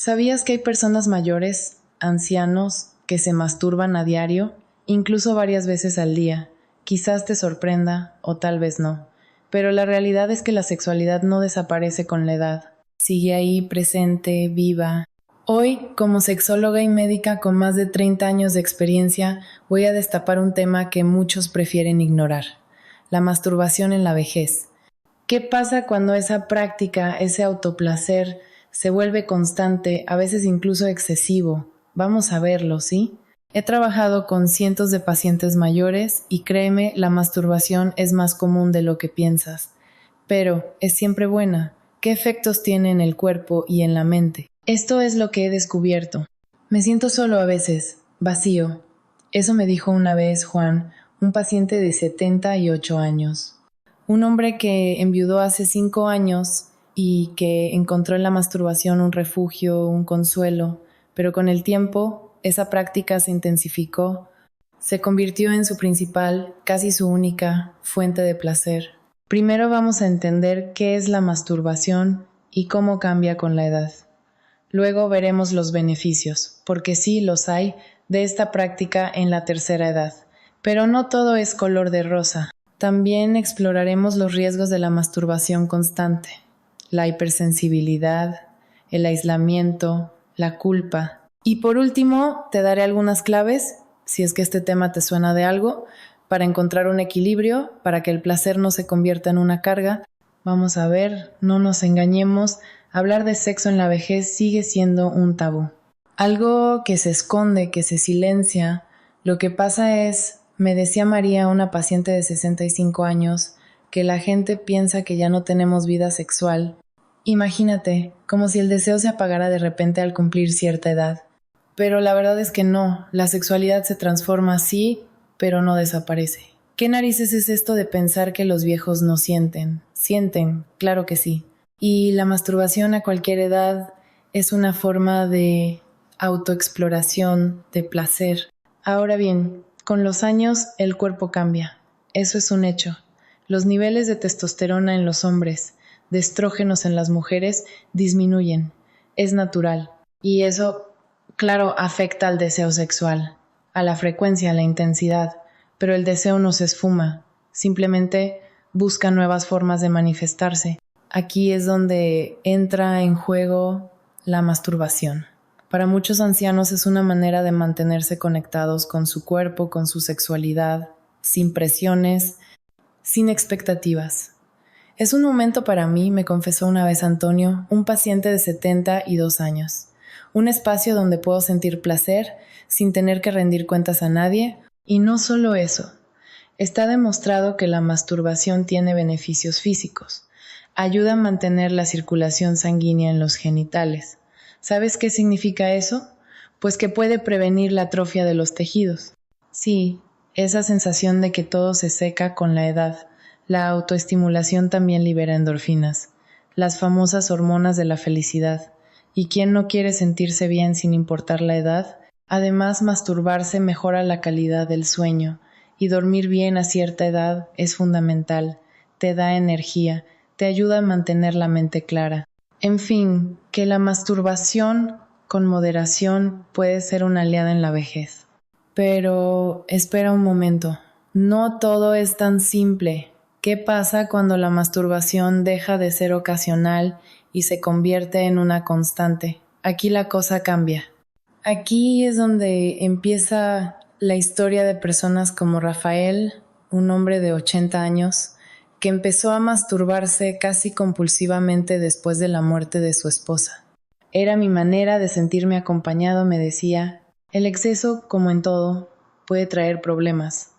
¿Sabías que hay personas mayores, ancianos, que se masturban a diario, incluso varias veces al día? Quizás te sorprenda o tal vez no, pero la realidad es que la sexualidad no desaparece con la edad. Sigue ahí presente, viva. Hoy, como sexóloga y médica con más de 30 años de experiencia, voy a destapar un tema que muchos prefieren ignorar: la masturbación en la vejez. ¿Qué pasa cuando esa práctica, ese autoplacer, se vuelve constante, a veces incluso excesivo? Vamos a verlo, ¿sí? He trabajado con cientos de pacientes mayores y créeme, la masturbación es más común de lo que piensas. Pero, ¿es siempre buena? ¿Qué efectos tiene en el cuerpo y en la mente? Esto es lo que he descubierto. Me siento solo a veces, vacío. Eso me dijo una vez Juan, un paciente de 78 años. Un hombre que enviudó hace 5 años y que encontró en la masturbación un refugio, un consuelo, pero con el tiempo esa práctica se intensificó, se convirtió en su principal, casi su única, fuente de placer. Primero vamos a entender qué es la masturbación y cómo cambia con la edad. Luego veremos los beneficios, porque sí los hay, de esta práctica en la tercera edad. Pero no todo es color de rosa. También exploraremos los riesgos de la masturbación constante, la hipersensibilidad, el aislamiento, la culpa. Y por último, te daré algunas claves, si es que este tema te suena de algo, para encontrar un equilibrio, para que el placer no se convierta en una carga. Vamos a ver, no nos engañemos, hablar de sexo en la vejez sigue siendo un tabú. Algo que se esconde, que se silencia. Lo que pasa es, me decía María, una paciente de 65 años, que la gente piensa que ya no tenemos vida sexual. Imagínate, como si el deseo se apagara de repente al cumplir cierta edad. Pero la verdad es que no, la sexualidad se transforma, sí, pero no desaparece. ¿Qué narices es esto de pensar que los viejos no sienten? Sienten, claro que sí. Y la masturbación a cualquier edad es una forma de autoexploración, de placer. Ahora bien, con los años el cuerpo cambia. Eso es un hecho. Los niveles de testosterona en los hombres, de estrógenos en las mujeres, disminuyen. Es natural. Y eso, claro, afecta al deseo sexual, a la frecuencia, a la intensidad. Pero el deseo no se esfuma. Simplemente busca nuevas formas de manifestarse. Aquí es donde entra en juego la masturbación. Para muchos ancianos es una manera de mantenerse conectados con su cuerpo, con su sexualidad, sin presiones, sin expectativas. Es un momento para mí, me confesó una vez Antonio, un paciente de 72 años. Un espacio donde puedo sentir placer sin tener que rendir cuentas a nadie. Y no solo eso. Está demostrado que la masturbación tiene beneficios físicos. Ayuda a mantener la circulación sanguínea en los genitales. ¿Sabes qué significa eso? Pues que puede prevenir la atrofia de los tejidos. Sí, esa sensación de que todo se seca con la edad. La autoestimulación también libera endorfinas, las famosas hormonas de la felicidad. ¿Y quién no quiere sentirse bien sin importar la edad? Además, masturbarse mejora la calidad del sueño, y dormir bien a cierta edad es fundamental. Te da energía, te ayuda a mantener la mente clara. En fin, que la masturbación con moderación puede ser una aliada en la vejez. Pero espera un momento, no todo es tan simple. ¿Qué pasa cuando la masturbación deja de ser ocasional y se convierte en una constante? Aquí la cosa cambia. Aquí es donde empieza la historia de personas como Rafael, un hombre de 80 años, que empezó a masturbarse casi compulsivamente después de la muerte de su esposa. Era mi manera de sentirme acompañado, me decía. El exceso, como en todo, puede traer problemas.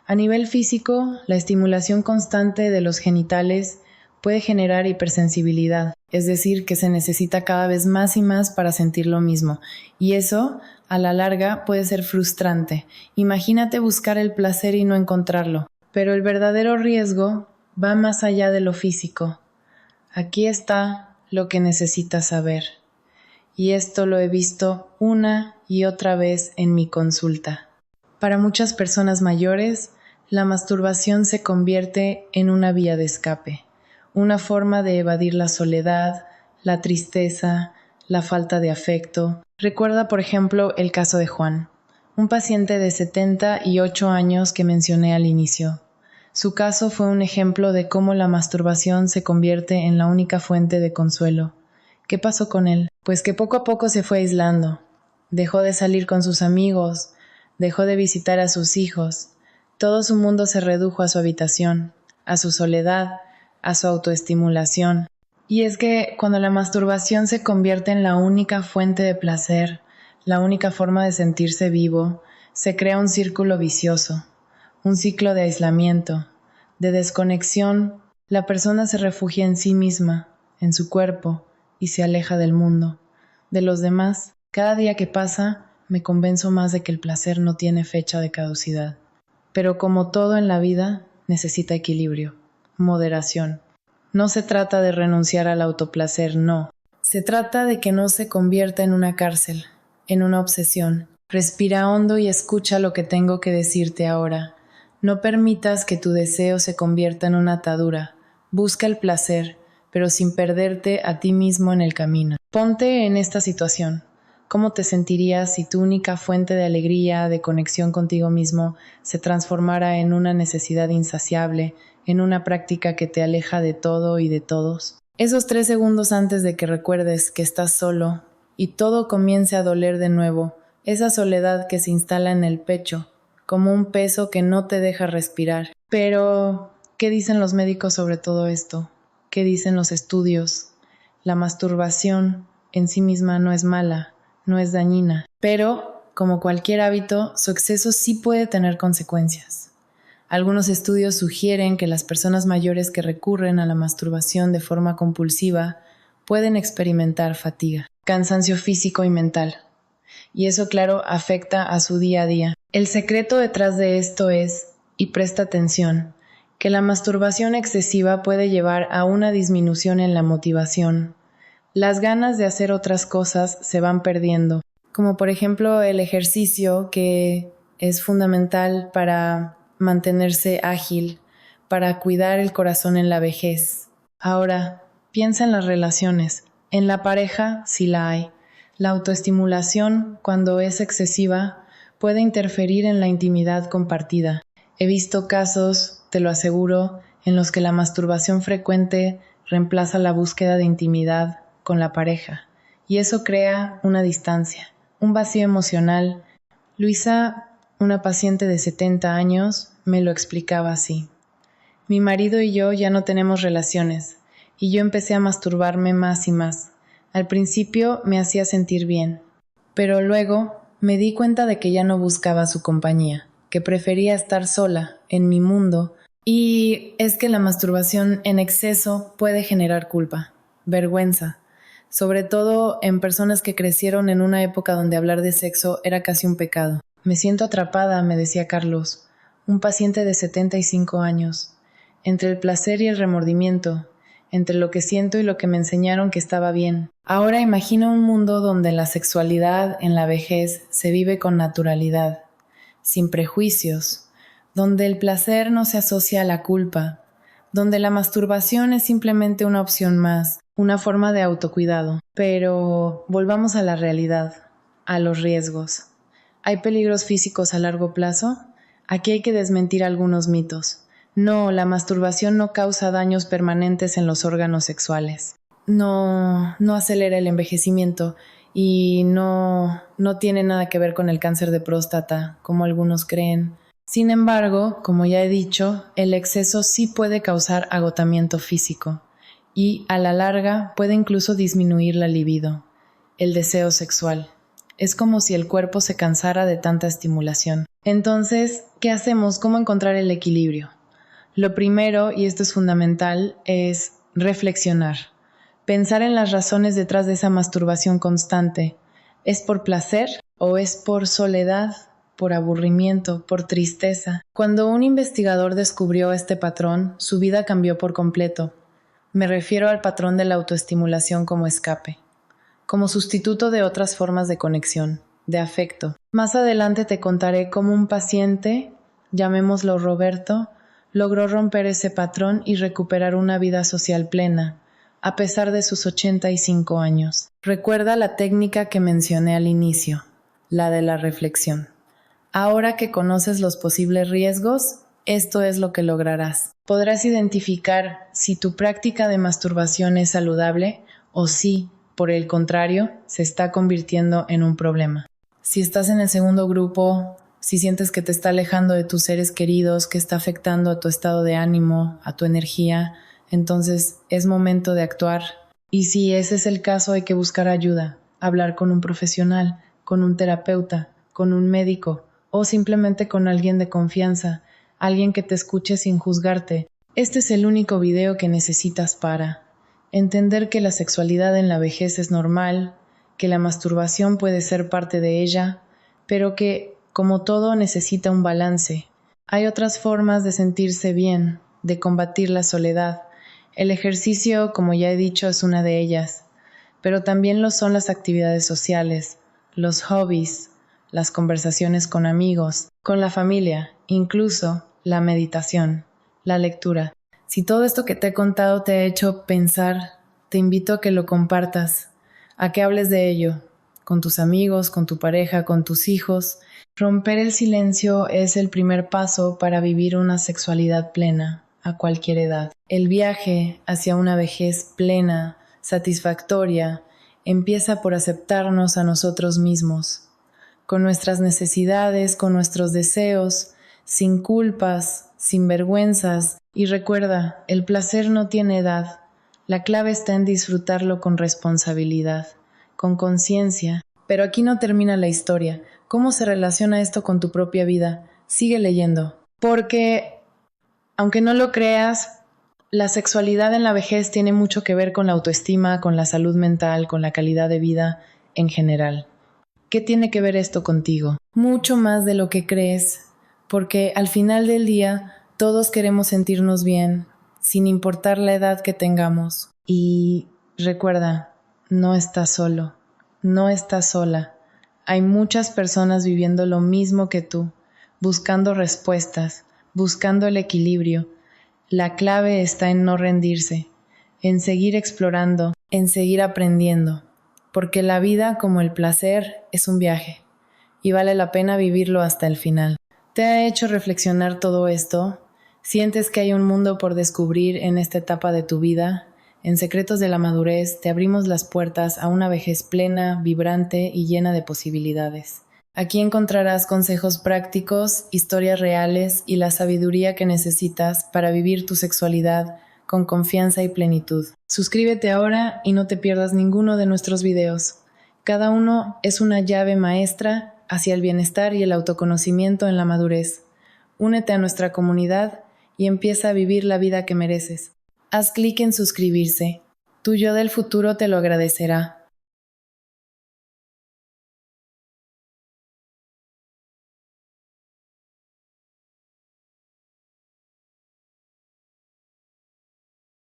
A nivel físico, la estimulación constante de los genitales puede generar hipersensibilidad, es decir, que se necesita cada vez más y más para sentir lo mismo, y eso, a la larga, puede ser frustrante. Imagínate buscar el placer y no encontrarlo. Pero el verdadero riesgo va más allá de lo físico. Aquí está lo que necesitas saber. Y esto lo he visto una y otra vez en mi consulta. Para muchas personas mayores, la masturbación se convierte en una vía de escape, una forma de evadir la soledad, la tristeza, la falta de afecto. Recuerda, por ejemplo, el caso de Juan, un paciente de 78 años que mencioné al inicio. Su caso fue un ejemplo de cómo la masturbación se convierte en la única fuente de consuelo. ¿Qué pasó con él? Pues que poco a poco se fue aislando. Dejó de salir con sus amigos, dejó de visitar a sus hijos. Todo su mundo se redujo a su habitación, a su soledad, a su autoestimulación. Y es que cuando la masturbación se convierte en la única fuente de placer, la única forma de sentirse vivo, se crea un círculo vicioso, un ciclo de aislamiento, de desconexión. La persona se refugia en sí misma, en su cuerpo, y se aleja del mundo, de los demás. Cada día que pasa, me convenzo más de que el placer no tiene fecha de caducidad. Pero como todo en la vida, necesita equilibrio, moderación. No se trata de renunciar al autoplacer, no. Se trata de que no se convierta en una cárcel, en una obsesión. Respira hondo y escucha lo que tengo que decirte ahora. No permitas que tu deseo se convierta en una atadura. Busca el placer, pero sin perderte a ti mismo en el camino. Ponte en esta situación. ¿Cómo te sentirías si tu única fuente de alegría, de conexión contigo mismo, se transformara en una necesidad insaciable, en una práctica que te aleja de todo y de todos? Esos 3 segundos antes de que recuerdes que estás solo y todo comience a doler de nuevo, esa soledad que se instala en el pecho, como un peso que no te deja respirar. Pero, ¿qué dicen los médicos sobre todo esto? ¿Qué dicen los estudios? La masturbación en sí misma no es mala, no es dañina, pero, como cualquier hábito, su exceso sí puede tener consecuencias. Algunos estudios sugieren que las personas mayores que recurren a la masturbación de forma compulsiva pueden experimentar fatiga, cansancio físico y mental. Y eso, claro, afecta a su día a día. El secreto detrás de esto es, y presta atención, que la masturbación excesiva puede llevar a una disminución en la motivación. Las ganas de hacer otras cosas se van perdiendo, como por ejemplo el ejercicio, que es fundamental para mantenerse ágil, para cuidar el corazón en la vejez. Ahora, piensa en las relaciones. En la pareja, si la hay. La autoestimulación, cuando es excesiva, puede interferir en la intimidad compartida. He visto casos, te lo aseguro, en los que la masturbación frecuente reemplaza la búsqueda de intimidad con la pareja, y eso crea una distancia, un vacío emocional. Luisa, una paciente de 70 años, me lo explicaba así. Mi marido y yo ya no tenemos relaciones, y yo empecé a masturbarme más y más. Al principio me hacía sentir bien, pero luego me di cuenta de que ya no buscaba su compañía, que prefería estar sola, en mi mundo, y es que la masturbación en exceso puede generar culpa, vergüenza, sobre todo en personas que crecieron en una época donde hablar de sexo era casi un pecado. Me siento atrapada, me decía Carlos, un paciente de 75 años, entre el placer y el remordimiento, entre lo que siento y lo que me enseñaron que estaba bien. Ahora imagino un mundo donde la sexualidad en la vejez se vive con naturalidad, sin prejuicios, donde el placer no se asocia a la culpa, donde la masturbación es simplemente una opción más, una forma de autocuidado. Pero volvamos a la realidad, a los riesgos. ¿Hay peligros físicos a largo plazo? Aquí hay que desmentir algunos mitos. No, la masturbación no causa daños permanentes en los órganos sexuales. No acelera el envejecimiento y no tiene nada que ver con el cáncer de próstata, como algunos creen. Sin embargo, como ya he dicho, el exceso sí puede causar agotamiento físico y, a la larga, puede incluso disminuir la libido, el deseo sexual. Es como si el cuerpo se cansara de tanta estimulación. Entonces, ¿qué hacemos? ¿Cómo encontrar el equilibrio? Lo primero, y esto es fundamental, es reflexionar. Pensar en las razones detrás de esa masturbación constante. ¿Es por placer o es por soledad, por aburrimiento, por tristeza? Cuando un investigador descubrió este patrón, su vida cambió por completo. Me refiero al patrón de la autoestimulación como escape, como sustituto de otras formas de conexión, de afecto. Más adelante te contaré cómo un paciente, llamémoslo Roberto, logró romper ese patrón y recuperar una vida social plena, a pesar de sus 85 años. Recuerda la técnica que mencioné al inicio, la de la reflexión. Ahora que conoces los posibles riesgos, esto es lo que lograrás. Podrás identificar si tu práctica de masturbación es saludable o si, por el contrario, se está convirtiendo en un problema. Si estás en el segundo grupo, si sientes que te está alejando de tus seres queridos, que está afectando a tu estado de ánimo, a tu energía, entonces es momento de actuar. Y si ese es el caso, hay que buscar ayuda, hablar con un profesional, con un terapeuta, con un médico o simplemente con alguien de confianza, alguien que te escuche sin juzgarte. Este es el único video que necesitas para entender que la sexualidad en la vejez es normal, que la masturbación puede ser parte de ella, pero que, como todo, necesita un balance. Hay otras formas de sentirse bien, de combatir la soledad. El ejercicio, como ya he dicho, es una de ellas, pero también lo son las actividades sociales, los hobbies, las conversaciones con amigos, con la familia, incluso la meditación, la lectura. Si todo esto que te he contado te ha hecho pensar, te invito a que lo compartas, a que hables de ello, con tus amigos, con tu pareja, con tus hijos. Romper el silencio es el primer paso para vivir una sexualidad plena, a cualquier edad. El viaje hacia una vejez plena, satisfactoria, empieza por aceptarnos a nosotros mismos, con nuestras necesidades, con nuestros deseos, sin culpas, sin vergüenzas. Y recuerda, el placer no tiene edad. La clave está en disfrutarlo con responsabilidad, con conciencia. Pero aquí no termina la historia. ¿Cómo se relaciona esto con tu propia vida? Sigue leyendo. Porque, aunque no lo creas, la sexualidad en la vejez tiene mucho que ver con la autoestima, con la salud mental, con la calidad de vida en general. ¿Qué tiene que ver esto contigo? Mucho más de lo que crees, porque al final del día todos queremos sentirnos bien, sin importar la edad que tengamos. Y recuerda, no estás solo, no estás sola. Hay muchas personas viviendo lo mismo que tú, buscando respuestas, buscando el equilibrio. La clave está en no rendirse, en seguir explorando, en seguir aprendiendo. Porque la vida, como el placer, es un viaje, y vale la pena vivirlo hasta el final. ¿Te ha hecho reflexionar todo esto? ¿Sientes que hay un mundo por descubrir en esta etapa de tu vida? En Secretos de la Madurez te abrimos las puertas a una vejez plena, vibrante y llena de posibilidades. Aquí encontrarás consejos prácticos, historias reales y la sabiduría que necesitas para vivir tu sexualidad con confianza y plenitud. Suscríbete ahora y no te pierdas ninguno de nuestros videos. Cada uno es una llave maestra hacia el bienestar y el autoconocimiento en la madurez. Únete a nuestra comunidad y empieza a vivir la vida que mereces. Haz clic en suscribirse. Tu yo del futuro te lo agradecerá.